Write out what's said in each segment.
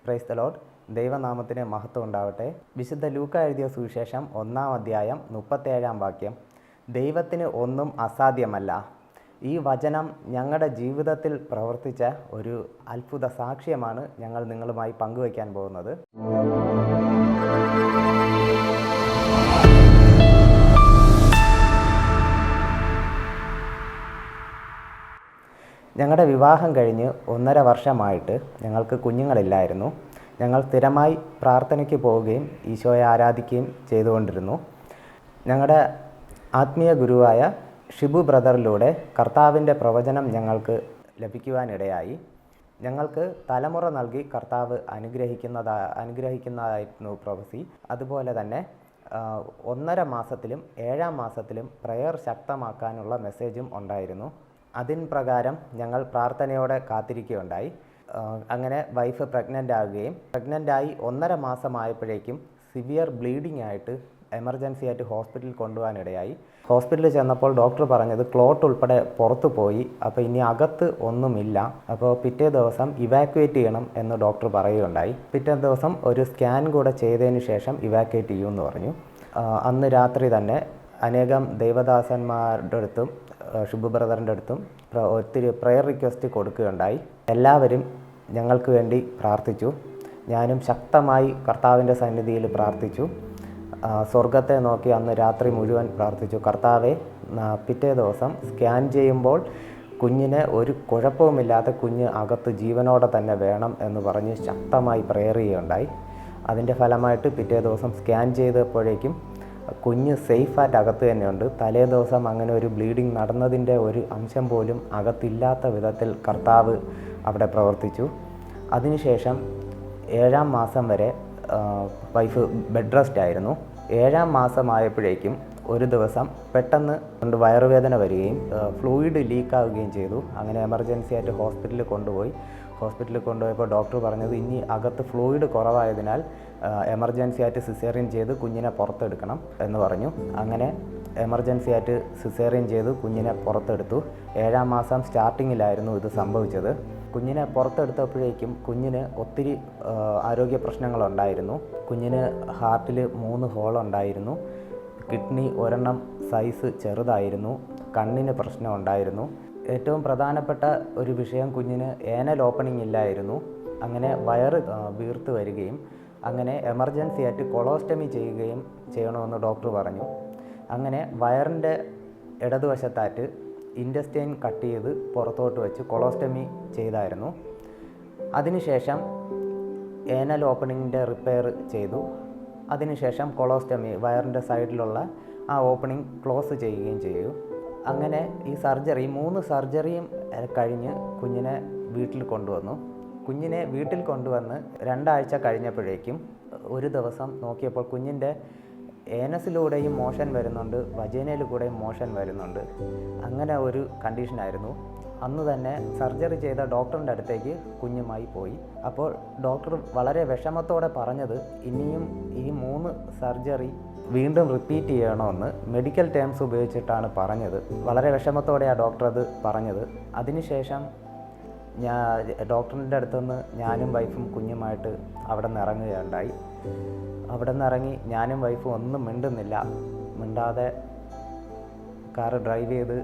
Praise the Lord. ദൈവനാമത്തിന് മഹത്വം ഉണ്ടാവട്ടെ. വിശുദ്ധ ലൂക്ക എഴുതിയ സുവിശേഷം 1-ാം അധ്യായം 37-ാം വാക്യം. ദൈവത്തിന് ഒന്നും അസാധ്യമല്ല. ഈ വചനം ഞങ്ങളുടെ ജീവിതത്തിൽ പ്രവർത്തിച്ച ഒരു അത്ഭുത സാക്ഷ്യമാണ് ഞങ്ങൾ നിങ്ങളുമായി പങ്കുവയ്ക്കാൻ പോകുന്നത്. ഞങ്ങളുടെ വിവാഹം കഴിഞ്ഞ് 1.5 വർഷമായിട്ട് ഞങ്ങൾക്ക് കുഞ്ഞുങ്ങളില്ലായിരുന്നു. ഞങ്ങൾ സ്ഥിരമായി പ്രാർത്ഥനയ്ക്ക് പോവുകയും ഈശോയെ ആരാധിക്കുകയും ചെയ്തുകൊണ്ടിരുന്നു. ഞങ്ങളുടെ ആത്മീയ ഗുരുവായ ഷിബു ബ്രദറിലൂടെ കർത്താവിൻ്റെ പ്രവചനം ഞങ്ങൾക്ക് ലഭിക്കുവാനിടയായി. ഞങ്ങൾക്ക് തലമുറ നൽകി കർത്താവ് അനുഗ്രഹിക്കുന്നതായിരുന്നു പ്രൊഫസി. അതുപോലെ തന്നെ 1.5 മാസത്തിലും 7-ാം മാസത്തിലും പ്രയർ ശക്തമാക്കാനുള്ള മെസ്സേജും ഉണ്ടായിരുന്നു. അതിന് പ്രകാരം ഞങ്ങൾ പ്രാർത്ഥനയോടെ കാത്തിരിക്കുകയുണ്ടായി. അങ്ങനെ വൈഫ് പ്രഗ്നൻ്റ് ആവുകയും പ്രഗ്നൻ്റായി 1.5 മാസമായപ്പോഴേക്കും സിവിയർ ബ്ലീഡിംഗ് ആയിട്ട് എമർജൻസി ആയിട്ട് ഹോസ്പിറ്റലിൽ കൊണ്ടുപോകാനിടയായി. ഹോസ്പിറ്റലിൽ ചെന്നപ്പോൾ ഡോക്ടർ പറഞ്ഞത് ക്ലോട്ട് ഉൾപ്പെടെ പുറത്തു പോയി, അപ്പോൾ ഇനി അകത്ത് ഒന്നുമില്ല. അപ്പോൾ പിറ്റേ ദിവസം ഇവാക്യുവേറ്റ് ചെയ്യണം എന്ന് ഡോക്ടർ പറയുകയുണ്ടായി. പിറ്റേ ദിവസം ഒരു സ്കാൻ കൂടെ ചെയ്തതിന് ശേഷം ഇവാക്യുവേറ്റ് ചെയ്യുമെന്ന് പറഞ്ഞു. അന്ന് രാത്രി തന്നെ അനേകം ദൈവദാസന്മാരുടെ അടുത്തും ഷിബു ബ്രദറിൻ്റെ അടുത്തും ഒത്തിരി പ്രയർ റിക്വസ്റ്റ് കൊടുക്കുകയുണ്ടായി. എല്ലാവരും ഞങ്ങൾക്ക് വേണ്ടി പ്രാർത്ഥിച്ചു. ഞാനും ശക്തമായി കർത്താവിൻ്റെ സന്നിധിയിൽ പ്രാർത്ഥിച്ചു. സ്വർഗത്തെ നോക്കി അന്ന് രാത്രി മുഴുവൻ പ്രാർത്ഥിച്ചു. കർത്താവെ, പിറ്റേ ദിവസം സ്കാൻ ചെയ്യുമ്പോൾ കുഞ്ഞിന് ഒരു കുഴപ്പവുമില്ലാത്ത കുഞ്ഞ് അകത്ത് ജീവനോടെ തന്നെ വേണം എന്ന് പറഞ്ഞ് ശക്തമായി പ്രയർ ചെയ്യുകയുണ്ടായി. അതിൻ്റെ ഫലമായിട്ട് പിറ്റേ ദിവസം സ്കാൻ ചെയ്തപ്പോഴേക്കും കുഞ്ഞ് സേഫായിട്ട് അകത്ത് തന്നെയുണ്ട്. തലേ ദിവസം അങ്ങനെ ഒരു ബ്ലീഡിങ് നടന്നതിൻ്റെ ഒരു അംശം പോലും അകത്തില്ലാത്ത വിധത്തിൽ കർത്താവ് അവിടെ പ്രവർത്തിച്ചു. അതിനുശേഷം 7-ാം മാസം വരെ വൈഫ് ബെഡ് റെസ്റ്റ് ആയിരുന്നു. 7-ാം മാസമായപ്പോഴേക്കും ഒരു ദിവസം പെട്ടെന്ന് വയറുവേദന വരികയും ഫ്ലൂയിഡ് ലീക്കാവുകയും ചെയ്തു. അങ്ങനെ എമർജൻസി ആയിട്ട് ഹോസ്പിറ്റലിൽ കൊണ്ടുപോയപ്പോൾ ഡോക്ടർ പറഞ്ഞത് ഇനി അകത്ത് ഫ്ലൂയിഡ് കുറവായതിനാൽ എമർജൻസി ആയിട്ട് സിസേറിയൻ ചെയ്ത് കുഞ്ഞിനെ പുറത്തെടുക്കണം എന്ന് പറഞ്ഞു. അങ്ങനെ എമർജൻസി ആയിട്ട് സിസേറിയൻ ചെയ്ത് കുഞ്ഞിനെ പുറത്തെടുത്തു. 7-ാം മാസം സ്റ്റാർട്ടിങ്ങിലായിരുന്നു ഇത് സംഭവിച്ചത്. കുഞ്ഞിനെ പുറത്തെടുത്തപ്പോഴേക്കും കുഞ്ഞിന് ഒത്തിരി ആരോഗ്യ പ്രശ്നങ്ങളുണ്ടായിരുന്നു. കുഞ്ഞിന് ഹാർട്ടിൽ 3 ഹോളുണ്ടായിരുന്നു. കിഡ്നി ഒരെണ്ണം സൈസ് ചെറുതായിരുന്നു. കണ്ണിന് പ്രശ്നമുണ്ടായിരുന്നു. ഏറ്റവും പ്രധാനപ്പെട്ട ഒരു വിഷയം, കുഞ്ഞിന് ഏനൽ ഓപ്പണിംഗ് ഇല്ലായിരുന്നു. അങ്ങനെ വയറ് വീർത്ത് വരികയും അങ്ങനെ എമർജൻസി ആയിട്ട് കൊളോസ്റ്റമി ചെയ്യണമെന്ന് ഡോക്ടർ പറഞ്ഞു. അങ്ങനെ വയറിൻ്റെ ഇടതുവശത്തായിട്ട് ഇൻറ്റസ്റ്റൈൻ കട്ട് ചെയ്ത് പുറത്തോട്ട് വെച്ച് കൊളോസ്റ്റമി ചെയ്തായിരുന്നു. അതിനുശേഷം ഏനൽ ഓപ്പണിങ്ങിൻ്റെ റിപ്പയർ ചെയ്തു. അതിനുശേഷം കൊളോസ്റ്റമി, വയറിൻ്റെ സൈഡിലുള്ള ആ ഓപ്പണിംഗ് ക്ലോസ് ചെയ്യുകയും ചെയ്തു. അങ്ങനെ ഈ 3 സർജറിയും കഴിഞ്ഞ് കുഞ്ഞിനെ വീട്ടിൽ കൊണ്ടുവന്നു. കുഞ്ഞിനെ വീട്ടിൽ കൊണ്ടുവന്ന് 2 ആഴ്ച കഴിഞ്ഞപ്പോഴേക്കും ഒരു ദിവസം നോക്കിയപ്പോൾ കുഞ്ഞിൻ്റെ ഏനസിലൂടെയും മോഷൻ വരുന്നുണ്ട്, വജൈനയിൽ കൂടെയും മോഷൻ വരുന്നുണ്ട്. അങ്ങനെ ഒരു കണ്ടീഷനായിരുന്നു. അന്ന് തന്നെ സർജറി ചെയ്ത ഡോക്ടറിൻ്റെ അടുത്തേക്ക് കുഞ്ഞുമായി പോയി. അപ്പോൾ ഡോക്ടർ വളരെ വിഷമത്തോടെ പറഞ്ഞത് ഇനിയും ഈ 3 സർജറി വീണ്ടും റിപ്പീറ്റ് ചെയ്യണമെന്ന് മെഡിക്കൽ ടേംസ് ഉപയോഗിച്ചിട്ടാണ് പറഞ്ഞത്. വളരെ വിഷമത്തോടെയാണ് ഡോക്ടർ അത് പറഞ്ഞത്. അതിനുശേഷം ഡോക്ടറിൻ്റെ അടുത്തുനിന്ന് ഞാനും വൈഫും കുഞ്ഞുമായിട്ട് അവിടെ നിന്ന് ഇറങ്ങുകയുണ്ടായി. അവിടെ നിന്ന് ഇറങ്ങി ഞാനും വൈഫും ഒന്നും മിണ്ടാതെ കാറ് ഡ്രൈവ് ചെയ്ത്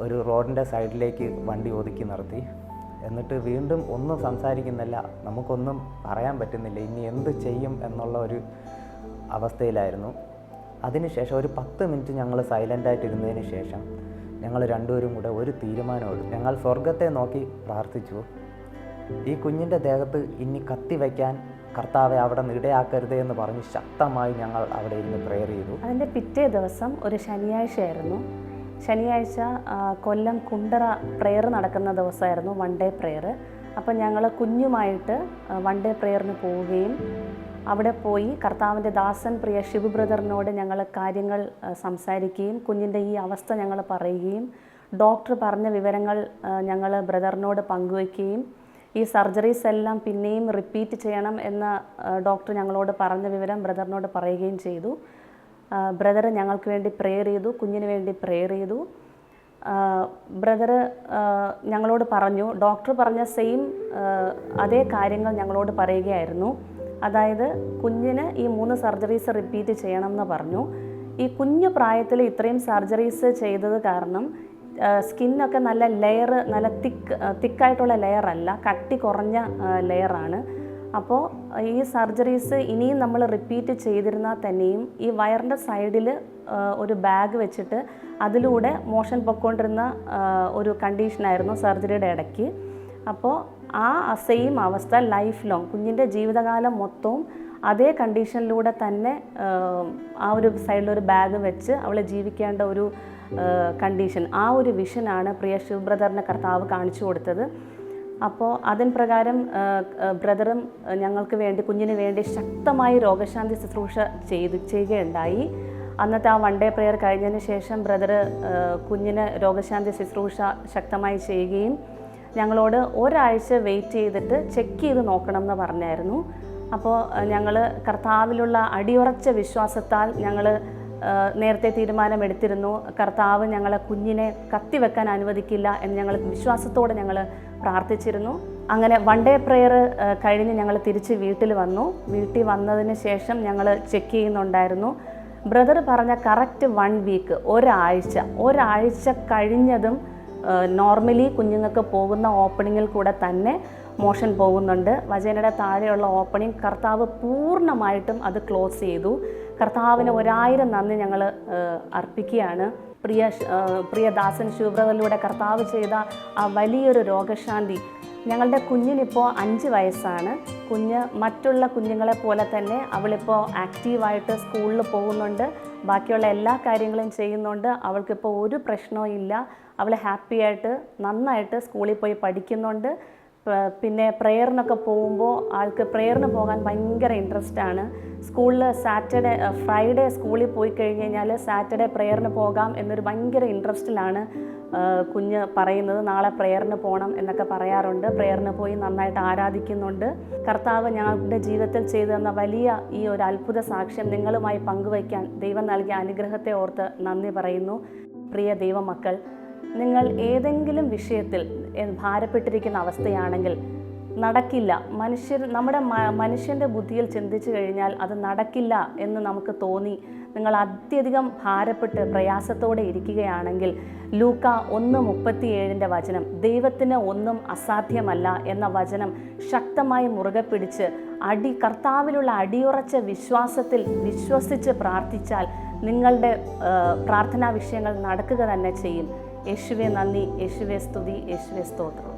ഒരു റോഡിൻ്റെ സൈഡിലേക്ക് വണ്ടി ഒതുക്കി നിർത്തി. എന്നിട്ട് വീണ്ടും ഒന്നും സംസാരിക്കുന്നില്ല, നമുക്കൊന്നും പറയാൻ പറ്റുന്നില്ല, ഇനി എന്ത് ചെയ്യും എന്നുള്ള ഒരു അവസ്ഥയിലായിരുന്നു. അതിനുശേഷം ഒരു 10 മിനിറ്റ് ഞങ്ങൾ സൈലൻ്റായിട്ടിരുന്നതിന് ശേഷം ഞങ്ങൾ രണ്ടുപേരും കൂടെ ഒരു തീരുമാനമെടുത്തു. ഞങ്ങൾ സ്വർഗത്തെ നോക്കി പ്രാർത്ഥിച്ചു. ഈ കുഞ്ഞിൻ്റെ ദേഹത്ത് ഇനി കത്തി വയ്ക്കാൻ കർത്താവെ അവിടെ നിന്ന് ഇടയാക്കരുതേ എന്ന് പറഞ്ഞ് ശക്തമായി ഞങ്ങൾ അവിടെ ഇരുന്ന് പ്രെയർ ചെയ്തു. അതിൻ്റെ പിറ്റേ ദിവസം ഒരു ശനിയാഴ്ചയായിരുന്നു. ശനിയാഴ്ച കൊല്ലം കുണ്ടറ പ്രെയർ നടക്കുന്ന ദിവസമായിരുന്നു, 1 ഡേ പ്രെയർ. അപ്പം ഞങ്ങൾ കുഞ്ഞുമായിട്ട് 1 ഡേ പ്രെയറിന് പോവുകയും അവിടെ പോയി കർത്താവിൻ്റെ ദാസൻ പ്രിയ ഷിബു ബ്രദറിനോട് ഞങ്ങൾ കാര്യങ്ങൾ സംസാരിക്കുകയും കുഞ്ഞിൻ്റെ ഈ അവസ്ഥ ഞങ്ങൾ പറയുകയും ഡോക്ടർ പറഞ്ഞ വിവരങ്ങൾ ഞങ്ങൾ ബ്രദറിനോട് പങ്കുവയ്ക്കുകയും ഈ സർജറീസ് എല്ലാം പിന്നെയും റിപ്പീറ്റ് ചെയ്യണം എന്ന ഡോക്ടർ ഞങ്ങളോട് പറഞ്ഞ വിവരം ബ്രദറിനോട് പറയുകയും ചെയ്തു. ബ്രദർ ഞങ്ങൾക്ക് വേണ്ടി പ്രെയർ ചെയ്തു, കുഞ്ഞിന് വേണ്ടി പ്രെയർ ചെയ്തു. ബ്രദർ ഞങ്ങളോട് പറഞ്ഞു, ഡോക്ടർ പറഞ്ഞ സെയിം അതേ കാര്യങ്ങൾ ഞങ്ങളോട് പറയുകയായിരുന്നു. അതായത് കുഞ്ഞിന് ഈ 3 സർജറീസ് റിപ്പീറ്റ് ചെയ്യണം എന്ന് പറഞ്ഞു. ഈ കുഞ്ഞു പ്രായത്തിൽ ഇത്രയും സർജറീസ് ചെയ്തത് കാരണം സ്കിന്നൊക്കെ നല്ല ലെയർ, നല്ല തിക്കായിട്ടുള്ള ലെയറല്ല, കട്ടി കുറഞ്ഞ ലെയറാണ്. അപ്പോൾ ഈ സർജറീസ് ഇനിയും നമ്മൾ റിപ്പീറ്റ് ചെയ്തിരുന്നാൽ തന്നെയും ഈ വയറിൻ്റെ സൈഡിൽ ഒരു ബാഗ് വെച്ചിട്ട് അതിലൂടെ മോഷൻ പൊയ്ക്കൊണ്ടിരുന്ന ഒരു കണ്ടീഷനായിരുന്നു സർജറിയുടെ ഇടയ്ക്ക്. അപ്പോൾ ആ സെയിം അവസ്ഥ ലൈഫ് ലോങ്, കുഞ്ഞിൻ്റെ ജീവിതകാലം മൊത്തവും അതേ കണ്ടീഷനിലൂടെ തന്നെ ആ ഒരു സൈഡിലൊരു ബാഗ് വെച്ച് അവൾ ജീവിക്കേണ്ട ഒരു കണ്ടീഷൻ, ആ ഒരു വിഷനാണ് പ്രിയ ശിവ് ബ്രദറിനെ കർത്താവ് കാണിച്ചു കൊടുത്തത്. അപ്പോൾ അതിൻ പ്രകാരം ബ്രദറും ഞങ്ങൾക്ക് വേണ്ടി, കുഞ്ഞിന് വേണ്ടി ശക്തമായി രോഗശാന്തി ശുശ്രൂഷ ചെയ്യുകയുണ്ടായി. അന്നത്തെ ആ 1 ഡേ പ്രെയർ കഴിഞ്ഞതിന് ശേഷം ബ്രദർ കുഞ്ഞിന് രോഗശാന്തി ശുശ്രൂഷ ശക്തമായി ചെയ്യുകയും ഞങ്ങളോട് ഒരാഴ്ച വെയിറ്റ് ചെയ്തിട്ട് ചെക്ക് ചെയ്ത് നോക്കണം എന്ന് പറഞ്ഞായിരുന്നു. അപ്പോൾ ഞങ്ങൾ കർത്താവിലുള്ള അടിയുറച്ച വിശ്വാസത്താൽ ഞങ്ങൾ നേരത്തെ തീരുമാനമെടുത്തിരുന്നു. കർത്താവ് ഞങ്ങളെ കുഞ്ഞിനെ കത്തിവെക്കാൻ അനുവദിക്കില്ല എന്ന് ഞങ്ങൾ വിശ്വാസത്തോടെ ഞങ്ങൾ പ്രാർത്ഥിച്ചിരുന്നു. അങ്ങനെ 1 ഡേ പ്രെയർ കഴിഞ്ഞ് ഞങ്ങൾ തിരിച്ച് വീട്ടിൽ വന്നു. വീട്ടിൽ വന്നതിന് ശേഷം ഞങ്ങൾ ചെക്ക് ചെയ്യുന്നുണ്ടായിരുന്നു. ബ്രദർ പറഞ്ഞ കറക്റ്റ് 1 വീക്ക്, ഒരാഴ്ച കഴിഞ്ഞതും നോർമലി കുഞ്ഞുങ്ങൾക്ക് പോകുന്ന ഓപ്പണിങ്ങിൽ കൂടെ തന്നെ മോഷൻ പോകുന്നുണ്ട്. വജൈനയുടെ താഴെയുള്ള ഓപ്പണിംഗ് കർത്താവ് പൂർണ്ണമായിട്ടും അത് ക്ലോസ് ചെയ്തു. കർത്താവിന് 1000 നന്ദി ഞങ്ങൾ അർപ്പിക്കുകയാണ്. പ്രിയ ദാസൻ ശിവബ്രദറിലൂടെ കർത്താവ് ചെയ്ത ആ വലിയൊരു രോഗശാന്തി. ഞങ്ങളുടെ കുഞ്ഞിനിപ്പോൾ 5 വയസ്സാണ്. കുഞ്ഞ് മറ്റുള്ള കുഞ്ഞുങ്ങളെ പോലെ തന്നെ അവളിപ്പോൾ ആക്റ്റീവായിട്ട് സ്കൂളിൽ പോകുന്നുണ്ട്, ബാക്കിയുള്ള എല്ലാ കാര്യങ്ങളും ചെയ്യുന്നുണ്ട്. അവൾക്കിപ്പോൾ ഒരു പ്രശ്നവും ഇല്ല. അവൾ ഹാപ്പിയായിട്ട് നന്നായിട്ട് സ്കൂളിൽ പോയി പഠിക്കുന്നുണ്ട്. പിന്നെ പ്രെയറിനൊക്കെ പോകുമ്പോൾ ആൾക്ക് പ്രെയറിന് പോകാൻ ഭയങ്കര ഇൻട്രസ്റ്റാണ്. സ്കൂളിൽ ഫ്രൈഡേ സ്കൂളിൽ പോയി കഴിഞ്ഞ് കഴിഞ്ഞാൽ സാറ്റർഡേ പ്രെയറിന് പോകാം എന്നൊരു ഭയങ്കര ഇൻട്രസ്റ്റിലാണ് കുഞ്ഞ് പറയുന്നത്. നാളെ പ്രെയറിന് പോകണം എന്നൊക്കെ പറയാറുണ്ട്. പ്രെയറിന് പോയി നന്നായിട്ട് ആരാധിക്കുന്നുണ്ട്. കർത്താവ് ഞങ്ങളുടെ ജീവിതത്തിൽ ചെയ്തു തന്ന വലിയ ഈ ഒരു അത്ഭുത സാക്ഷ്യം നിങ്ങളുമായി പങ്കുവയ്ക്കാൻ ദൈവം നൽകിയ അനുഗ്രഹത്തെ ഓർത്ത് നന്ദി പറയുന്നു. പ്രിയ ദൈവമക്കൾ, നിങ്ങൾ ഏതെങ്കിലും വിഷയത്തിൽ ഭാരപ്പെട്ടിരിക്കുന്ന അവസ്ഥയാണെങ്കിൽ നടക്കില്ല, നമ്മുടെ മനുഷ്യൻ്റെ ബുദ്ധിയിൽ ചിന്തിച്ചു കഴിഞ്ഞാൽ അത് നടക്കില്ല എന്ന് നമുക്ക് തോന്നി നിങ്ങൾ അത്യധികം ഭാരപ്പെട്ട് പ്രയാസത്തോടെ ഇരിക്കുകയാണെങ്കിൽ ലൂക്ക 1:37 വചനം, ദൈവത്തിന് ഒന്നും അസാധ്യമല്ല എന്ന വചനം ശക്തമായി മുറുകെ പിടിച്ച് കർത്താവിലുള്ള അടിയുറച്ച വിശ്വാസത്തിൽ വിശ്വസിച്ച് പ്രാർത്ഥിച്ചാൽ നിങ്ങളുടെ പ്രാർത്ഥനാ വിഷയങ്ങൾ നടക്കുക തന്നെ ചെയ്യും. യേശുവേ നന്ദി, യേശുവേ സ്തുതി, യേശുവേ സ്തോത്രം.